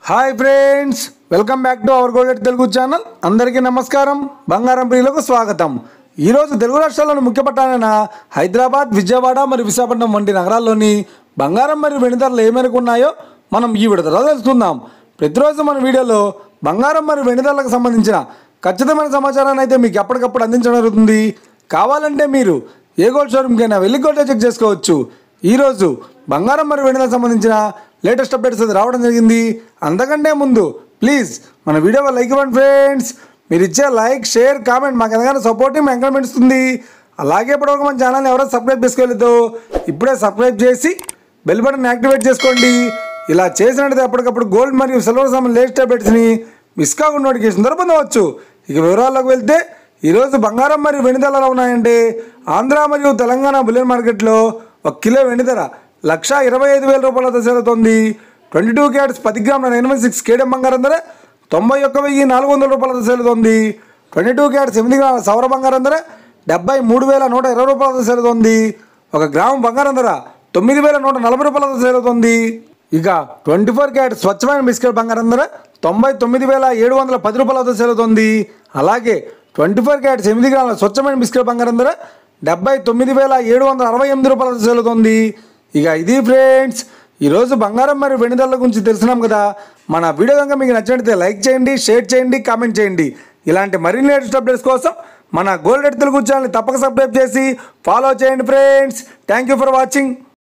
Hi friends, welcome back to our gold Telugu channel. అందరికీ నమస్కారం. బంగారం ప్రియులకు స్వాగతం. ఈరోజు తెలుగు రాష్ట్రాల్లోని ముఖ్య పట్టణాలైన హైదరాబాద్, విజయవాడ మరియు విశాఖపట్నం వంటి నగరాల్లోని బంగారం మరియు వెండి ధరలు ఏ మేరకు ఉన్నాయో మనం ఈ విడతలో తెలుసుకుందాం. ప్రతిరోజు మన వీడియోలో బంగారం మరియు వెండి ధరలకు సంబంధించిన ఖచ్చితమైన సమాచారాన్ని అయితే మీకు ఎప్పటికప్పుడు అందించడం జరుగుతుంది. కావాలంటే మీరు ఏ గోల్డ్ షోరూమ్కైనా వెళ్ళి గోల్డ్ చెక్ చేసుకోవచ్చు. ఈరోజు బంగారం మరియు వెండి ధరలకు సంబంధించిన లేటెస్ట్ అప్డేట్స్ అది రావడం జరిగింది. అంతకంటే ముందు ప్లీజ్ మన వీడియోలో లైక్ ఇవ్వండి ఫ్రెండ్స్. మీరు ఇచ్చే లైక్, షేర్, కామెంట్ మాకు ఎంతగానో సపోర్టింగ్ ఎంకరేజ్మెంట్ ఇస్తుంది. అలాగే ఇప్పటివరకు మన ఛానల్ని ఎవరైనా సబ్స్క్రైబ్ చేసుకోలేదు, ఇప్పుడే సబ్స్క్రైబ్ చేసి బెల్ బటన్ యాక్టివేట్ చేసుకోండి. ఇలా చేసినట్లయితే ఎప్పటికప్పుడు గోల్డ్ మరియు సిల్వర్ సంబంధించిన లేటెస్ట్ అప్డేట్స్ని మిస్ కాకుండా నోటిఫికేషన్ ద్వారా పొందవచ్చు. ఇక వివరాల్లోకి వెళ్తే ఈరోజు బంగారం మరియు వెండి ధరలు ఎలా ఉన్నాయంటే, ఆంధ్ర మరియు తెలంగాణ బులియన్ మార్కెట్లో 1 కిలో వెండి ధర 1,25,000 రూపాయల వద్ద సేలుతోంది. 22 క్యారెట్స్ 10 గ్రాముల 96 కేడియం బంగారం ధర 91,400 రూపాయల వద్ద సేలుతోంది. 22 క్యారెట్స్ 8 గ్రాముల సౌర బంగారం ధర 73,120 రూపాయల వద్ద సేలుతోంది. 1 గ్రాము బంగారం ధర 9,140 రూపాయల వద్ద సేలుతోంది. ఇక 24 క్యారెట్స్ స్వచ్ఛమైన బిస్కెట్ బంగారం ధర 99,710 రూపాయల వద్ద సేలుతోంది. అలాగే 24 క్యారెట్స్ 8 గ్రాముల స్వచ్ఛమైన బిస్కెట్ బంగారం ధర 79,768 రూపాయల వద్ద సేలుతోంది. ఇక ఇది ఫ్రెండ్స్, ఈరోజు బంగారం మరియు వెండి ధరల గురించి తెలుసుకున్నాం కదా. మన వీడియో కనుక మీకు నచ్చినట్లయితే లైక్ చేయండి, షేర్ చేయండి, కామెంట్ చేయండి. ఇలాంటి మరిన్ని లేటెస్ట్ అప్డేట్స్ కోసం మన గోల్డ్ తెలుగు ఛానల్ని తప్పక సబ్స్క్రైబ్ చేసి ఫాలో చేయండి friends. Thank you for watching.